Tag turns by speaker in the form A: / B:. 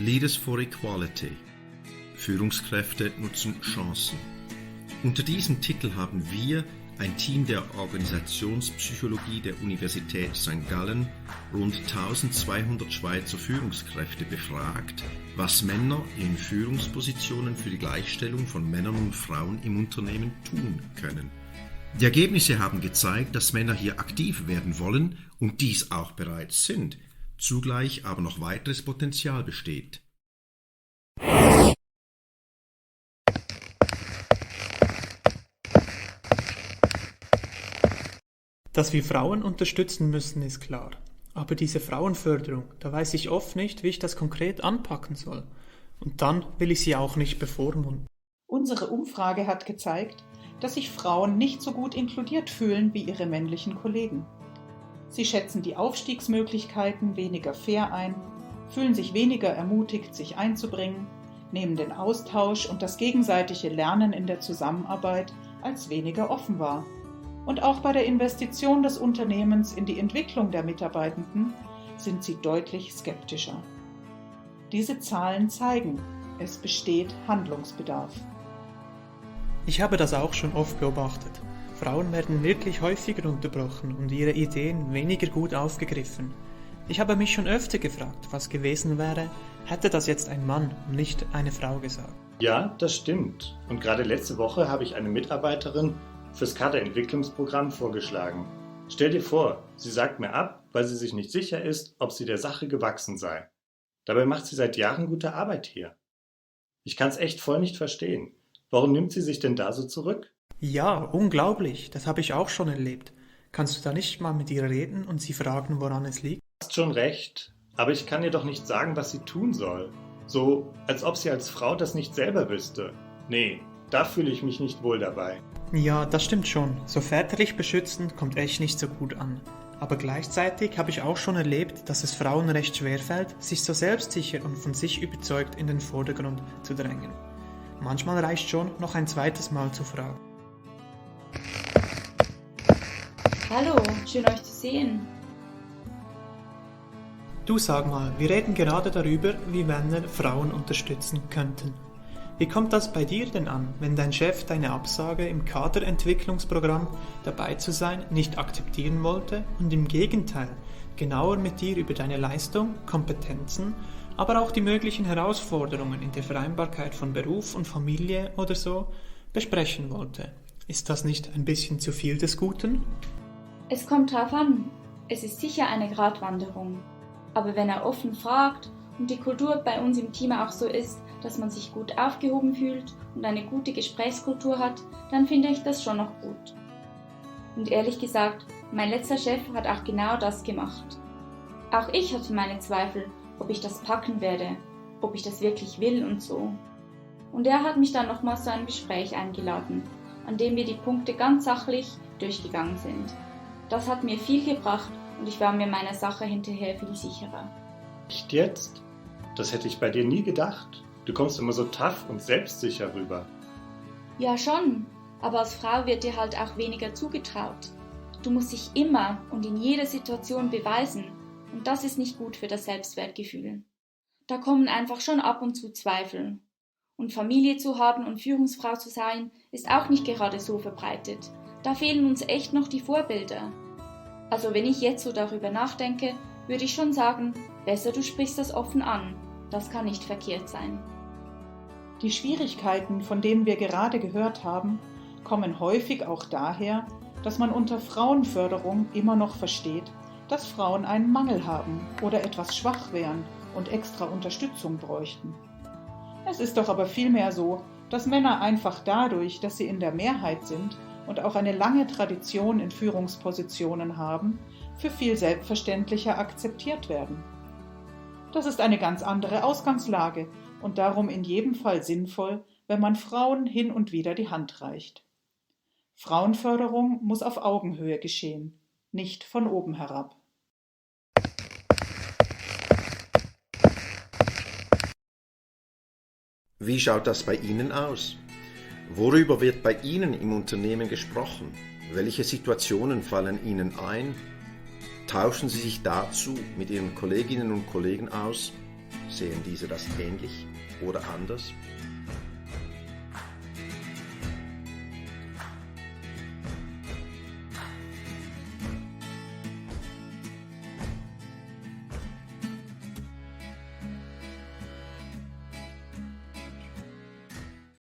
A: Leaders for Equality. Führungskräfte nutzen Chancen. Unter diesem Titel haben wir, ein Team der Organisationspsychologie der Universität St. Gallen, rund 1200 Schweizer Führungskräfte befragt, was Männer in Führungspositionen für die Gleichstellung von Männern und Frauen im Unternehmen tun können. Die Ergebnisse haben gezeigt, dass Männer hier aktiv werden wollen und dies auch bereits sind, zugleich aber noch weiteres Potenzial besteht.
B: Dass wir Frauen unterstützen müssen, ist klar. Aber diese Frauenförderung, da weiß ich oft nicht, wie ich das konkret anpacken soll. Und dann will ich sie auch nicht bevormunden.
C: Unsere Umfrage hat gezeigt, dass sich Frauen nicht so gut inkludiert fühlen wie ihre männlichen Kollegen. Sie schätzen die Aufstiegsmöglichkeiten weniger fair ein, fühlen sich weniger ermutigt, sich einzubringen, nehmen den Austausch und das gegenseitige Lernen in der Zusammenarbeit als weniger offen wahr. Und auch bei der Investition des Unternehmens in die Entwicklung der Mitarbeitenden sind sie deutlich skeptischer. Diese Zahlen zeigen, es besteht Handlungsbedarf.
B: Ich habe das auch schon oft beobachtet. Frauen werden wirklich häufiger unterbrochen und ihre Ideen weniger gut aufgegriffen. Ich habe mich schon öfter gefragt, was gewesen wäre, hätte das jetzt ein Mann und nicht eine Frau gesagt.
D: Ja, das stimmt. Und gerade letzte Woche habe ich eine Mitarbeiterin fürs Kaderentwicklungsprogramm vorgeschlagen. Stell dir vor, sie sagt mir ab, weil sie sich nicht sicher ist, ob sie der Sache gewachsen sei. Dabei macht sie seit Jahren gute Arbeit hier. Ich kann es echt voll nicht verstehen. Warum nimmt sie sich denn da so zurück?
B: Ja, unglaublich, das habe ich auch schon erlebt. Kannst du da nicht mal mit ihr reden und sie fragen, woran es liegt?
D: Du hast schon recht, aber ich kann ihr doch nicht sagen, was sie tun soll. So, als ob sie als Frau das nicht selber wüsste. Nee, da fühle ich mich nicht wohl dabei.
B: Ja, das stimmt schon. So väterlich beschützend kommt echt nicht so gut an. Aber gleichzeitig habe ich auch schon erlebt, dass es Frauen recht schwerfällt, sich so selbstsicher und von sich überzeugt in den Vordergrund zu drängen. Manchmal reicht schon, noch ein zweites Mal zu fragen.
E: Hallo, schön euch zu sehen.
B: Du, sag mal, wir reden gerade darüber, wie Männer Frauen unterstützen könnten. Wie kommt das bei dir denn an, wenn dein Chef deine Absage im Kaderentwicklungsprogramm dabei zu sein nicht akzeptieren wollte und im Gegenteil genauer mit dir über deine Leistung, Kompetenzen, aber auch die möglichen Herausforderungen in der Vereinbarkeit von Beruf und Familie oder so besprechen wollte? Ist das nicht ein bisschen zu viel des Guten?
E: Es kommt drauf an. Es ist sicher eine Gratwanderung. Aber wenn er offen fragt und die Kultur bei uns im Team auch so ist, dass man sich gut aufgehoben fühlt und eine gute Gesprächskultur hat, dann finde ich das schon noch gut. Und ehrlich gesagt, mein letzter Chef hat auch genau das gemacht. Auch ich hatte meine Zweifel, ob ich das packen werde, ob ich das wirklich will und so. Und er hat mich dann nochmals zu einem Gespräch eingeladen, an dem wir die Punkte ganz sachlich durchgegangen sind. Das hat mir viel gebracht und ich war mir meiner Sache hinterher viel sicherer.
D: Echt jetzt? Das hätte ich bei dir nie gedacht. Du kommst immer so tough und selbstsicher rüber.
E: Ja schon, aber als Frau wird dir halt auch weniger zugetraut. Du musst dich immer und in jeder Situation beweisen und das ist nicht gut für das Selbstwertgefühl. Da kommen einfach schon ab und zu Zweifel. Und Familie zu haben und Führungsfrau zu sein, ist auch nicht gerade so verbreitet. Da fehlen uns echt noch die Vorbilder. Also wenn ich jetzt so darüber nachdenke, würde ich schon sagen, besser du sprichst das offen an. Das kann nicht verkehrt sein.
C: Die Schwierigkeiten, von denen wir gerade gehört haben, kommen häufig auch daher, dass man unter Frauenförderung immer noch versteht, dass Frauen einen Mangel haben oder etwas schwach wären und extra Unterstützung bräuchten. Es ist doch aber vielmehr so, dass Männer einfach dadurch, dass sie in der Mehrheit sind und auch eine lange Tradition in Führungspositionen haben, für viel selbstverständlicher akzeptiert werden. Das ist eine ganz andere Ausgangslage und darum in jedem Fall sinnvoll, wenn man Frauen hin und wieder die Hand reicht. Frauenförderung muss auf Augenhöhe geschehen, nicht von oben herab.
A: Wie schaut das bei Ihnen aus? Worüber wird bei Ihnen im Unternehmen gesprochen? Welche Situationen fallen Ihnen ein? Tauschen Sie sich dazu mit Ihren Kolleginnen und Kollegen aus? Sehen diese das ähnlich oder anders?